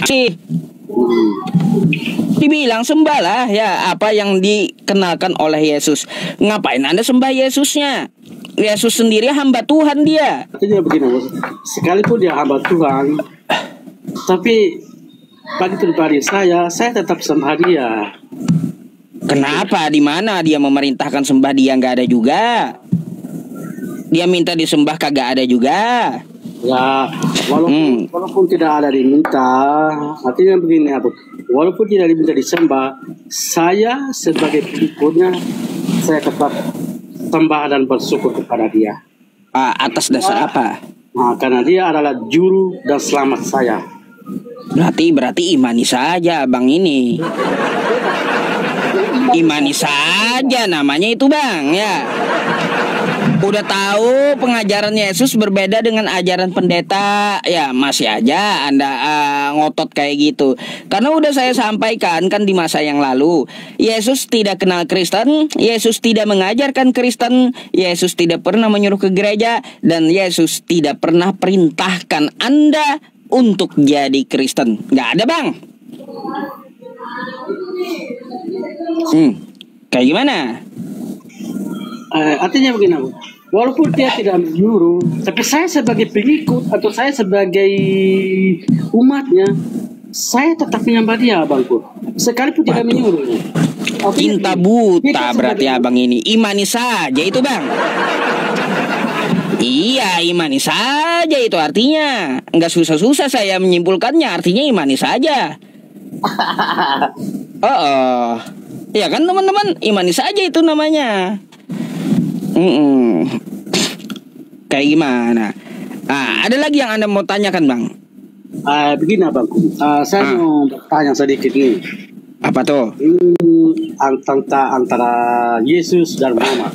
sih. Dibilang sembahlah ya apa yang dikenalkan oleh Yesus. Ngapain Anda sembah Yesusnya? Yesus sendiri hamba Tuhan dia. Artinya begini, sekalipun dia hamba Tuhan, tapi bagi pribadi saya tetap sembah dia. Kenapa? Di mana dia memerintahkan sembah dia nggak ada juga? Dia minta disembah kagak ada juga. Ya, walaupun tidak ada diminta, artinya begini, walaupun tidak diminta disembah, saya sebagai pengikutnya, saya tetap sembah dan bersyukur kepada dia. Atas dasar apa? Nah, karena dia adalah juru dan selamat saya. Berarti imani saja bang ini. Imani saja namanya itu bang ya. Udah tahu pengajaran Yesus berbeda dengan ajaran pendeta, ya masih aja Anda ngotot kayak gitu. Karena udah saya sampaikan kan di masa yang lalu, Yesus tidak kenal Kristen, Yesus tidak mengajarkan Kristen, Yesus tidak pernah menyuruh ke gereja, dan Yesus tidak pernah perintahkan Anda untuk jadi Kristen. Nggak ada bang. Kayak gimana? Artinya begini, walaupun dia tidak menyuruh, tapi saya sebagai pengikut atau saya sebagai umatnya, saya tetap menyembah dia, abangku. Sekalipun tidak menyuruh. Cinta buta berarti abang ini. Imani saja itu bang. Iya, imani saja itu artinya. Nggak susah-susah saya menyimpulkannya. Artinya imani saja. Ya kan teman-teman, imani saja itu namanya. Kayak gimana? Ada lagi yang Anda mau tanyakan bang? Begini abangku, saya mau bertanya sedikit nih. Apa tuh? Antara Yesus dan Muhammad.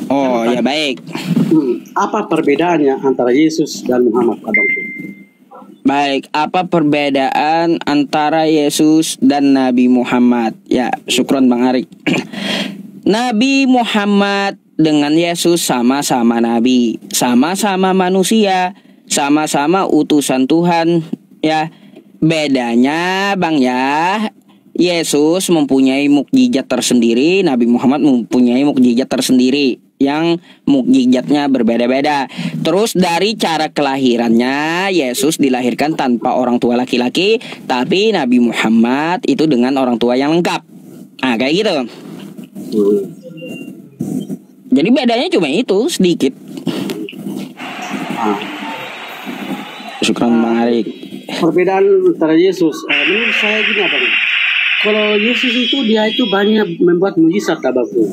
Oh ya baik. Apa perbedaannya antara Yesus dan Muhammad, abangku? Baik, apa perbedaan antara Yesus dan Nabi Muhammad? Ya, syukron Bang Arik. Nabi Muhammad dengan Yesus sama-sama nabi, sama-sama manusia, sama-sama utusan Tuhan, ya. Bedanya Bang ya, Yesus mempunyai mukjizat tersendiri, Nabi Muhammad mempunyai mukjizat tersendiri yang mukjizatnya berbeda-beda. Terus dari cara kelahirannya, Yesus dilahirkan tanpa orang tua laki-laki, tapi Nabi Muhammad itu dengan orang tua yang lengkap. Kayak gitu. Jadi bedanya cuma itu sedikit. Syukran Bang Arik. Perbedaan antara Yesus, menurut saya gini abang. Kalau Yesus itu dia itu banyak membuat mujizat abangku.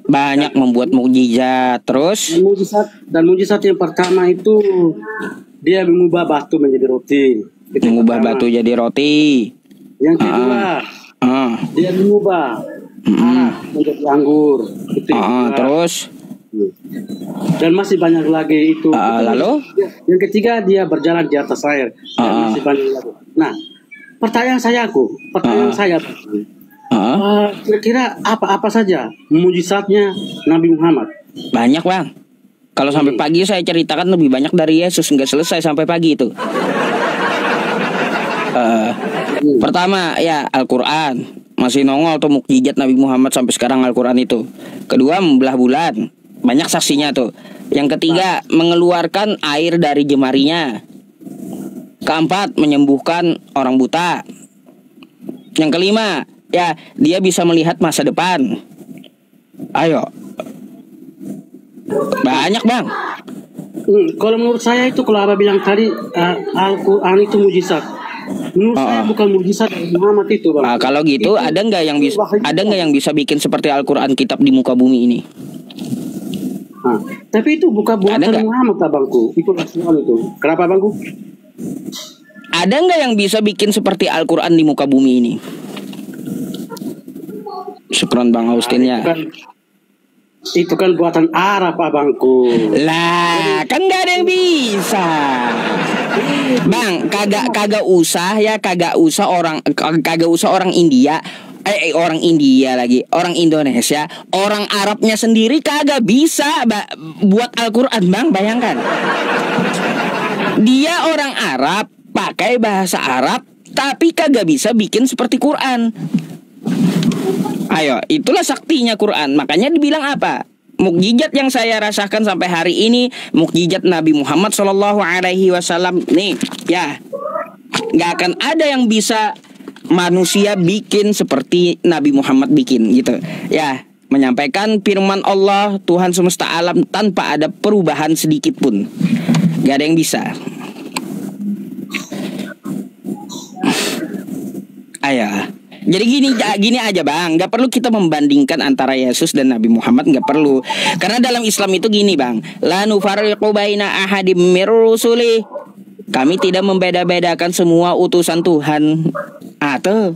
Banyak membuat mukjizat. Terus mujizat yang pertama itu dia mengubah batu menjadi roti. Mengubah batu jadi roti. Yang kedua dia mengubah menjadi anggur. Terus dan masih banyak lagi itu. Lalu yang ketiga dia berjalan di atas air. Dan masih banyak lagi. Nah, pertanyaan saya kira-kira apa saja mujizatnya Nabi Muhammad? Banyak bang. Kalau sampai pagi saya ceritakan lebih banyak dari Yesus, nggak selesai sampai pagi itu. Pertama ya Al-Quran, masih nongol tuh mukjizat Nabi Muhammad sampai sekarang Al-Quran itu. Kedua membelah bulan, banyak saksinya tuh. Yang ketiga mengeluarkan air dari jemarinya. Keempat menyembuhkan orang buta. Yang kelima ya dia bisa melihat masa depan. Ayo, banyak bang. Kalau menurut saya itu kalau abang bilang tadi Al-Quran itu mujizat. Menurut saya bukan mujizat Muhammad itu bang. Kalau gitu itu, ada nggak yang bisa bikin seperti Al-Quran kitab di muka bumi ini? Tapi itu bukan buatan Muhammad abangku. Itu Rasul itu. Kenapa abangku? Ada nggak yang bisa bikin seperti Al-Quran di muka bumi ini? Syukron Bang Austinnya. Itu kan buatan Arab abangku. Lah, kan nggak ada yang bisa. Bang, kagak usah orang India. Orang India lagi, orang Indonesia, orang Arabnya sendiri kagak bisa buat Al-Quran bang, bayangkan. Dia orang Arab, pakai bahasa Arab, tapi kagak bisa bikin seperti Quran. Ayo, itulah saktinya Quran. Makanya dibilang apa? Mukjizat yang saya rasakan sampai hari ini, mukjizat Nabi Muhammad SAW. Nih, ya, nggak akan ada yang bisa manusia bikin seperti Nabi Muhammad bikin gitu. Ya, menyampaikan firman Allah Tuhan semesta alam tanpa ada perubahan sedikit pun. Gak ada yang bisa. Ayo. Jadi gini aja bang, nggak perlu kita membandingkan antara Yesus dan Nabi Muhammad, nggak perlu. Karena dalam Islam itu gini bang, la nufarriqu baina ahadim mir rusuli. Kami tidak membeda-bedakan semua utusan Tuhan. Tuh.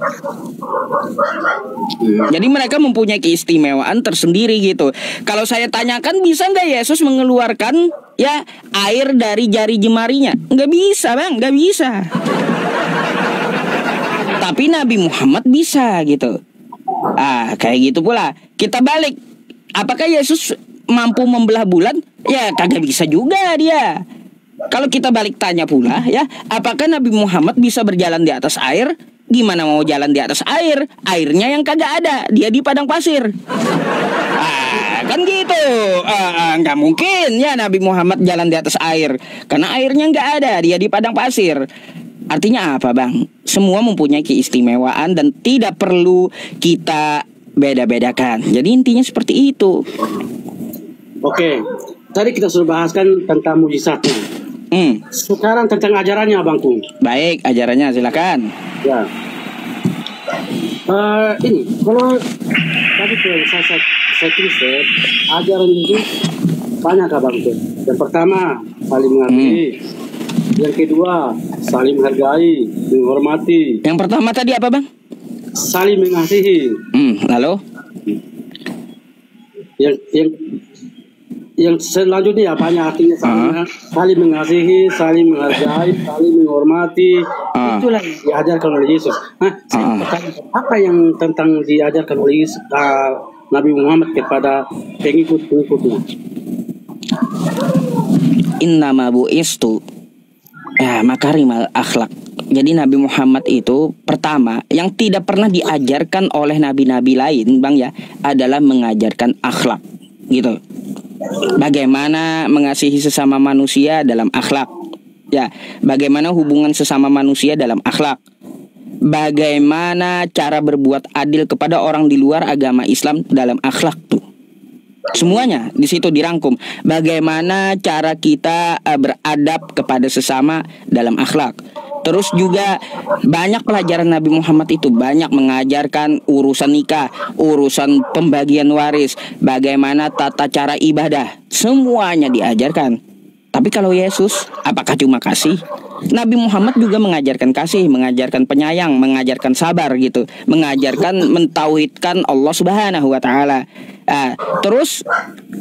Jadi mereka mempunyai keistimewaan tersendiri gitu. Kalau saya tanyakan, bisa nggak Yesus mengeluarkan ya air dari jari jemarinya? Nggak bisa bang, nggak bisa. Tapi Nabi Muhammad bisa gitu. Kayak gitu pula. Kita balik. Apakah Yesus mampu membelah bulan? Ya kagak bisa juga dia. Kalau kita balik tanya pula ya, apakah Nabi Muhammad bisa berjalan di atas air? Gimana mau jalan di atas air? Airnya yang kagak ada. Dia di padang pasir. Kan gitu. Nggak mungkin ya Nabi Muhammad jalan di atas air. Karena airnya nggak ada. Dia di padang pasir. Artinya apa bang? Semua mempunyai keistimewaan dan tidak perlu kita beda-bedakan. Jadi intinya seperti itu. Oke, tadi kita sudah bahaskan tentang mujizatnya. Sekarang tentang ajarannya bangku. Baik, ajarannya silakan. Ya. Ini kalau tadi saya tulis ajaran itu banyak bangku. Yang pertama saling menghargai. Yang kedua, saling menghargai, menghormati. Yang pertama tadi apa bang? Saling mengasihi. Lalu? Yang selanjutnya banyak artinya saling mengasihi, saling menghargai, saling menghormati. Itulah yang diajarkan oleh Yesus. Saya bertanya, apa yang tentang diajarkan oleh Yesus, Nabi Muhammad kepada pengikut-pengikutnya? Innama bu'istu makarimal akhlak. Jadi Nabi Muhammad itu pertama yang tidak pernah diajarkan oleh nabi-nabi lain bang ya, adalah mengajarkan akhlak gitu. Bagaimana mengasihi sesama manusia dalam akhlak. Ya, bagaimana hubungan sesama manusia dalam akhlak. Bagaimana cara berbuat adil kepada orang di luar agama Islam dalam akhlak tuh. Semuanya di situ dirangkum. Bagaimana cara kita beradab kepada sesama dalam akhlak. Terus juga banyak pelajaran Nabi Muhammad itu, banyak mengajarkan urusan nikah, urusan pembagian waris, bagaimana tata cara ibadah, semuanya diajarkan. Tapi kalau Yesus, apakah cuma kasih? Nabi Muhammad juga mengajarkan kasih, mengajarkan penyayang, mengajarkan sabar gitu, mengajarkan mentauhidkan Allah Subhanahu wa taala. Terus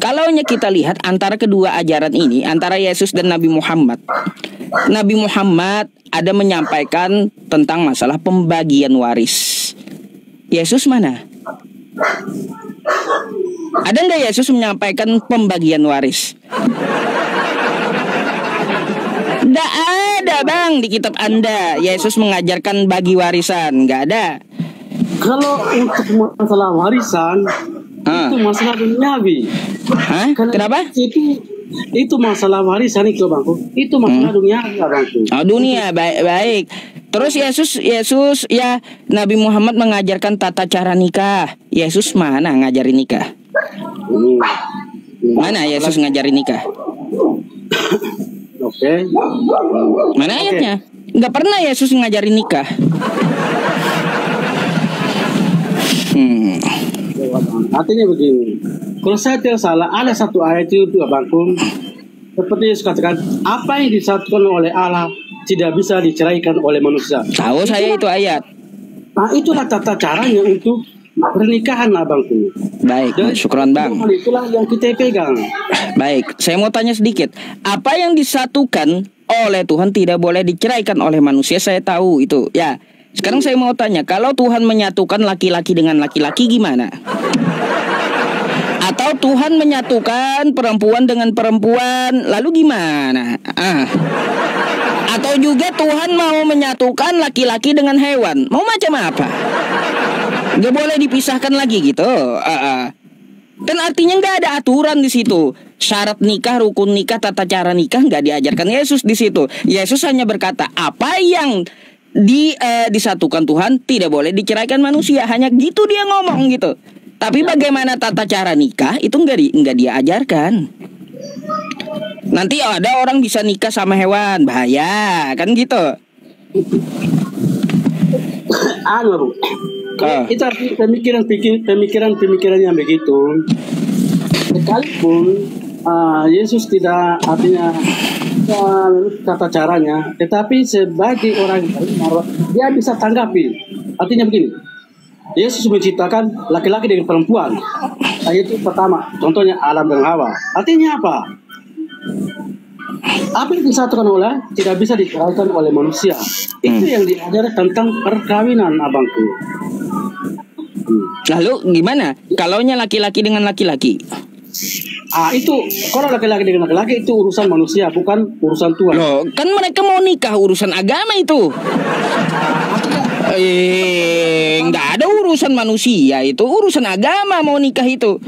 kalau kita lihat antara kedua ajaran ini, antara Yesus dan Nabi Muhammad ada menyampaikan tentang masalah pembagian waris. Yesus mana? Ada nggak Yesus menyampaikan pembagian waris? Nggak ada bang di kitab Anda. Yesus mengajarkan bagi warisan, nggak ada. Kalau untuk masalah warisan itu masalah duniawi. Kenapa? Itu masalah warisan itu bangku. Itu masalah duniawi bangku. Dunia baik. Terus Yesus ya, Nabi Muhammad mengajarkan tata cara nikah. Yesus mana ngajarin nikah? Mana Yesus ngajarin nikah? Oke. Mana ayatnya? Nggak pernah Yesus ngajarin nikah. Artinya begini, kalau saya tidak salah ada satu ayat itu abangku, seperti Yesus katakan, apa yang disatukan oleh Allah tidak bisa diceraikan oleh manusia. Tahu saya itu ayat. Nah itulah tata caranya untuk pernikahan abangku. Baik, syukran bang. Itulah yang kita pegang. Baik, saya mau tanya sedikit. Apa yang disatukan oleh Tuhan tidak boleh diceraikan oleh manusia, saya tahu itu. Ya, sekarang saya mau tanya, kalau Tuhan menyatukan laki-laki dengan laki-laki gimana? Atau Tuhan menyatukan perempuan dengan perempuan, lalu gimana? Atau juga Tuhan mau menyatukan laki-laki dengan hewan. Mau macam apa? Gak boleh dipisahkan lagi gitu. Kan artinya nggak ada aturan di situ. Syarat nikah, rukun nikah, tata cara nikah nggak diajarkan Yesus di situ. Yesus hanya berkata apa yang disatukan Tuhan tidak boleh diceraikan manusia. Hanya gitu dia ngomong gitu. Tapi bagaimana tata cara nikah itu nggak diajarkan. Nanti ada orang bisa nikah sama hewan, bahaya kan gitu. Bu. Kita pemikiran yang begitu. Sekalipun Yesus tidak artinya tata caranya, tetapi sebagai orang dia bisa tanggapi. Artinya begini, Yesus menciptakan laki-laki dengan perempuan. Itu pertama, contohnya Adam dan Hawa. Artinya apa? Apa yang disatukan oleh tidak bisa diceraikan oleh manusia. Itu yang diajar tentang perkawinan, abangku. Lalu gimana? Kalaunya laki-laki dengan laki-laki? Itu kalau laki-laki dengan laki-laki itu urusan manusia, bukan urusan Tuhan. Loh, kan mereka mau nikah, urusan agama itu. Nggak ada urusan manusia, itu urusan agama mau nikah itu.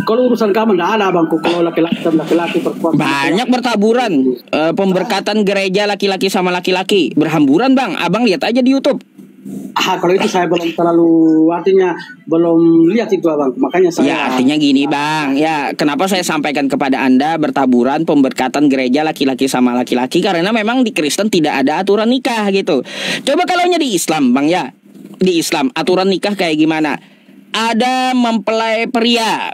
Kalau urusan agama nggak ada, abangku. Kalau laki-laki perempuan banyak bertaburan. Pemberkatan gereja laki-laki sama laki-laki berhamburan, bang. Abang lihat aja di YouTube. Kalau itu saya belum terlalu, artinya belum lihat itu, abang. Makanya saya. Ya, artinya gini, bang. Ya, kenapa saya sampaikan kepada Anda bertaburan pemberkatan gereja laki-laki sama laki-laki? Karena memang di Kristen tidak ada aturan nikah gitu. Coba kalaunya di Islam, bang, ya. Di Islam aturan nikah kayak gimana? Ada mempelai pria.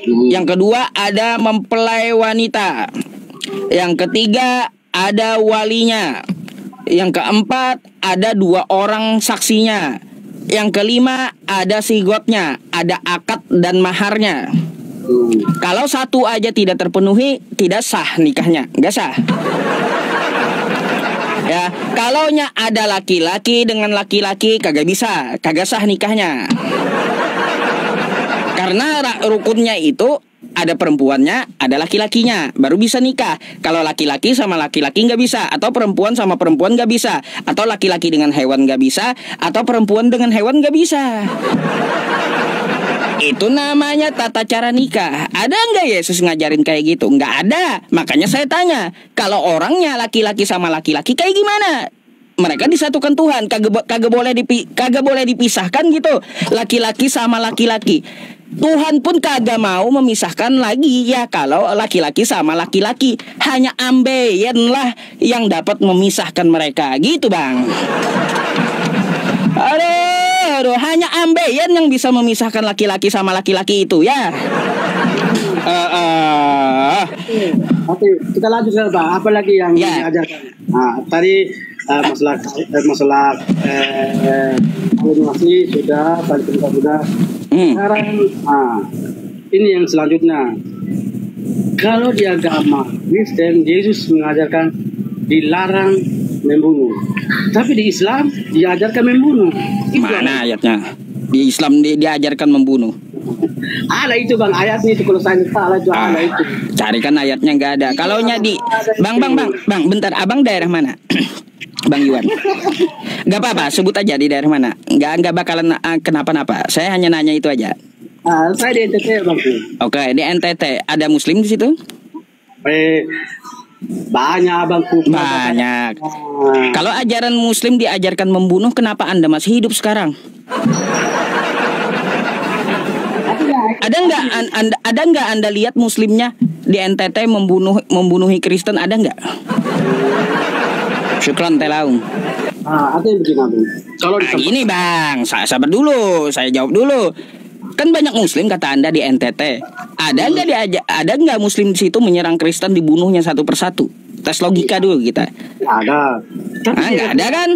Yang kedua ada mempelai wanita. Yang ketiga ada walinya. Yang keempat ada 2 orang saksinya. Yang kelima ada sigotnya, ada akad dan maharnya. Kalau satu aja tidak terpenuhi, tidak sah nikahnya, nggak sah. Ya, kalaunya ada laki-laki dengan laki-laki kagak sah nikahnya. Karena rukunnya itu ada perempuannya, ada laki-lakinya, baru bisa nikah. Kalau laki-laki sama laki-laki nggak bisa, atau perempuan sama perempuan nggak bisa, atau laki-laki dengan hewan nggak bisa, atau perempuan dengan hewan nggak bisa. Itu namanya tata cara nikah. Ada nggak Yesus ngajarin kayak gitu? Nggak ada. Makanya saya tanya, kalau orangnya laki-laki sama laki-laki kayak gimana? Mereka disatukan Tuhan, kagak boleh dipisahkan gitu. Laki-laki sama laki-laki. Tuhan pun kagak mau memisahkan lagi ya kalau laki-laki sama laki-laki. Hanya ambeien lah yang dapat memisahkan mereka gitu, bang. Aduh, hanya ambeien yang bisa memisahkan laki-laki sama laki-laki itu ya. Oke, kita lanjut ya, Pak. Apa lagi yang diajarkan? Tadi masalah masih sudah, tadi kita sudah. Sekarang ini yang selanjutnya. Kalau di agama Kristen, Yesus mengajarkan dilarang membunuh. Tapi di Islam diajarkan membunuh. Mana ayatnya? Di Islam diajarkan membunuh. Ada itu, bang, ayatnya itu. Kalau saya salah itu ada itu. Carikan ayatnya, nggak ada. Kalaunya di bang, bentar, abang daerah mana? Bang Iwan. Gak apa-apa, sebut aja di daerah mana. Nggak bakalan kenapa-napa. Saya hanya nanya itu aja. Saya di NTT, bang. Oke, di NTT ada Muslim di situ? Banyak, bangku. Banyak. Kalau ajaran Muslim diajarkan membunuh, kenapa Anda masih hidup sekarang? Ada nggak Anda lihat Muslimnya di NTT membunuhi Kristen? Ada nggak? Syukran telaung. Artinya begini, Bang. Kalau gini, bang, sabar dulu, saya jawab dulu. Kan banyak Muslim kata Anda di NTT. Ada nggak Muslim di situ menyerang Kristen, dibunuhnya satu persatu? Tes logika dulu kita. Ada. Nggak ada kan?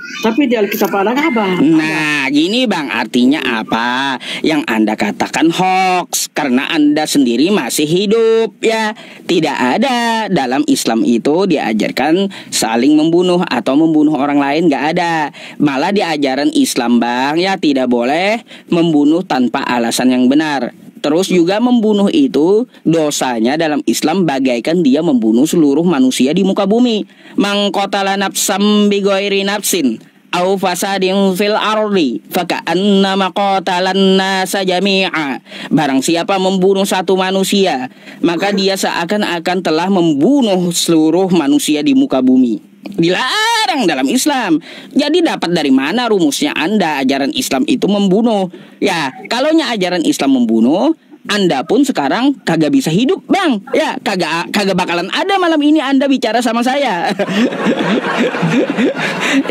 Tapi di Alkitab ada apa? Nah, gini, bang, artinya apa? Yang Anda katakan hoax karena Anda sendiri masih hidup ya. Tidak ada dalam Islam itu diajarkan saling membunuh atau membunuh orang lain, nggak ada. Malah di ajaran Islam, bang, ya tidak boleh membunuh tanpa alasan yang benar. Terus juga membunuh itu dosanya dalam Islam bagaikan dia membunuh seluruh manusia di muka bumi. Man qatala nafsam bi ghairi nafsin au fasadin fil ardi faka'annama qatalan nasa jami'a. Barang siapa membunuh satu manusia, maka dia seakan-akan telah membunuh seluruh manusia di muka bumi. Dilarang dalam Islam. Jadi dapat dari mana rumusnya Anda ajaran Islam itu membunuh? Ya, kalaunya ajaran Islam membunuh, Anda pun sekarang kagak bisa hidup, Bang. Ya, kagak bakalan ada malam ini Anda bicara sama saya.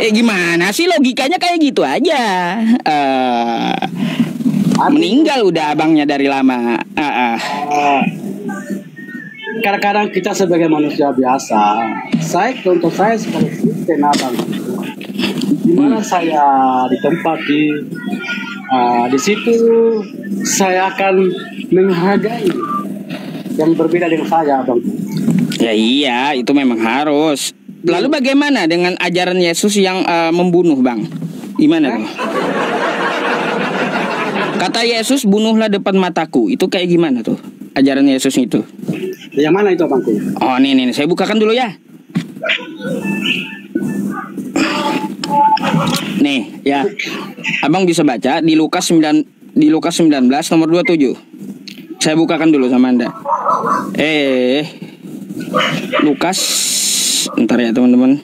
Gimana sih logikanya kayak gitu aja? Meninggal udah abangnya dari lama. Kadang-kadang kita sebagai manusia biasa, untuk saya sebagai Kristen abang, di mana saya ditempati, di situ saya akan menghargai yang berbeda dengan saya, abang. Ya iya, itu memang harus. Lalu bagaimana dengan ajaran Yesus yang membunuh, Bang? Gimana tuh? Kata Yesus, bunuhlah depan mataku. Itu kayak gimana tuh ajaran Yesus itu? Yang mana itu, abangku? Oh, nih, saya bukakan dulu ya. Nih, ya. Abang bisa baca di Lukas 19 nomor 27. Saya bukakan dulu sama Anda. Lukas, ntar ya teman-teman.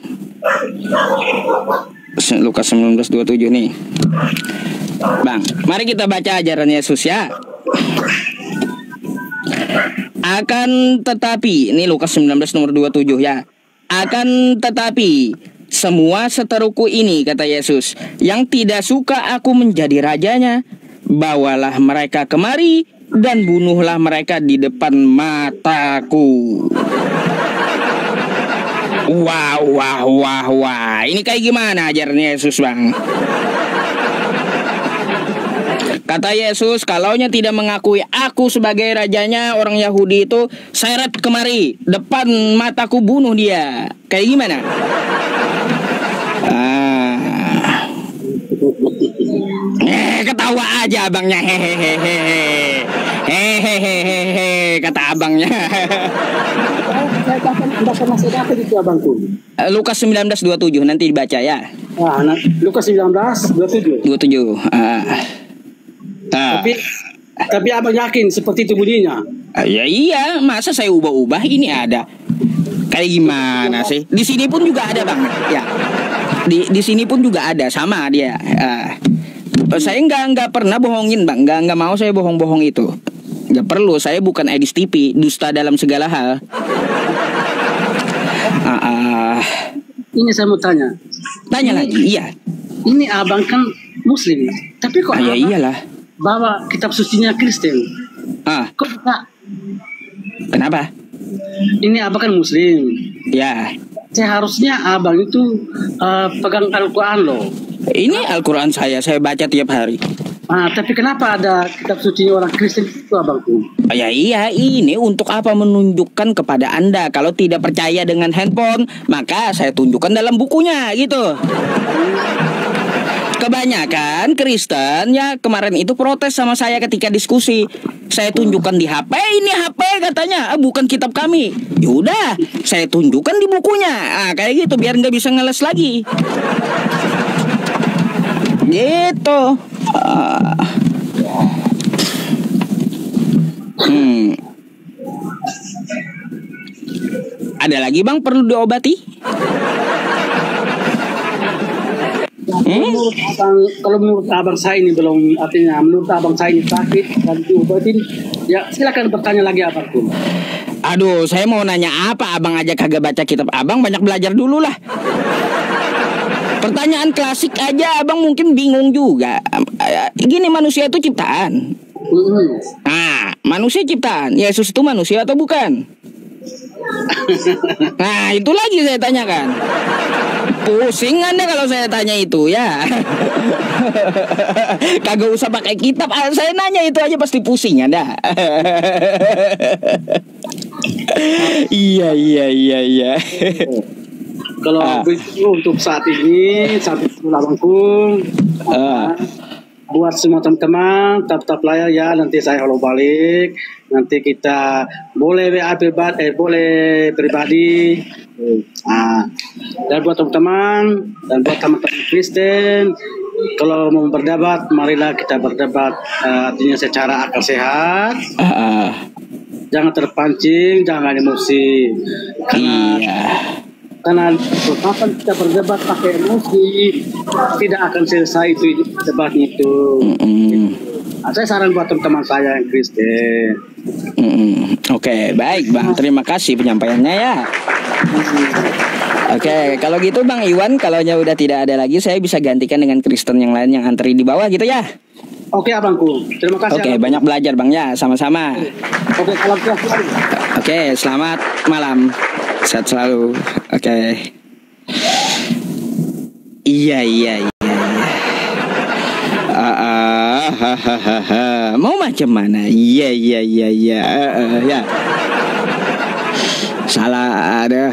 Lukas 19:27 nih. Bang, mari kita baca ajaran Yesus ya. Akan tetapi, ini Lukas 19 nomor 27 ya. Akan tetapi, semua seteruku ini, kata Yesus, yang tidak suka aku menjadi rajanya, bawalah mereka kemari dan bunuhlah mereka di depan mataku. Wah. Ini kayak gimana ajaran Yesus, Bang? Kata Yesus, kalaunya tidak mengakui aku sebagai rajanya orang Yahudi itu, seret kemari, depan mataku bunuh dia. Kayak gimana? Ketawa aja abangnya. Hehehe, kata abangnya. Saya dapat itu, abangku. Lukas 19:27 nanti dibaca ya. Lukas 19:27. 27. Tapi abang yakin seperti itu bunyinya? Ya iya, masa saya ubah-ubah ini ada. Kayak gimana sih? Di sini pun juga ada, Bang. Ya. Di sini pun juga ada, sama dia. Saya nggak pernah bohongin, Bang. Nggak mau saya bohong-bohong itu. Nggak perlu, saya bukan Edis TV, dusta dalam segala hal. Ini saya mau tanya. Tanya lagi, iya. Ini abang kan Muslim, tapi kok ya iyalah. Bawa kitab sucinya Kristen? Kok bisa? Kenapa? Ini abang kan Muslim. Ya. Seharusnya abang itu pegang Al-Quran loh. Ini Al-Quran saya baca tiap hari. Tapi kenapa ada kitab suci orang Kristen itu, abangku? Ya iya, ini untuk apa? Menunjukkan kepada Anda kalau tidak percaya dengan handphone, maka saya tunjukkan dalam bukunya gitu. Kebanyakan Kristen ya kemarin itu protes sama saya ketika diskusi. Saya tunjukkan di HP, ini HP katanya, bukan kitab kami. Yaudah, saya tunjukkan di bukunya. Kayak gitu biar nggak bisa ngeles lagi. Gitu. Ada lagi, Bang, perlu diobati? Kalau menurut abang saya ini belum, artinya menurut abang saya ini sakit dan diobatin, ya silakan bertanya lagi abangku. Aduh, saya mau nanya apa? Abang aja kagak baca kitab. Abang banyak belajar dulu lah. Pertanyaan klasik aja abang mungkin bingung juga. Gini, manusia itu ciptaan. Manusia ciptaan. Yesus itu manusia atau bukan? Nah, itu lagi saya tanyakan. Pusing Anda kalau saya tanya itu ya. Kagak usah pakai kitab. Saya nanya itu aja pasti pusing Anda. Iya. Kalau untuk saat itu abangku, buat semua teman-teman tetap layar ya, nanti saya halo balik, nanti kita boleh WA pribadi, boleh pribadi. Dan buat teman-teman dan buat teman-teman Kristen, kalau mau berdebat, marilah kita berdebat, artinya secara akal sehat. Jangan terpancing, jangan emosi. Karena kalau kita berdebat pakai emosi, tidak akan selesai itu debatnya itu. Saya saran buat teman-teman saya yang Kristen. Oke, baik Bang. Terima kasih penyampaiannya ya. Oke, kalau gitu Bang Iwan, kalau udah tidak ada lagi, saya bisa gantikan dengan Kristen yang lain yang antri di bawah gitu ya. Oke abangku, terima kasih. Oke, banyak belajar Bang ya, sama-sama. Oke, salam sehat selalu. Oke, selamat malam. Sehat selalu. Oke. Iya. Mau macam mana? Iya. Ya. Salah ada.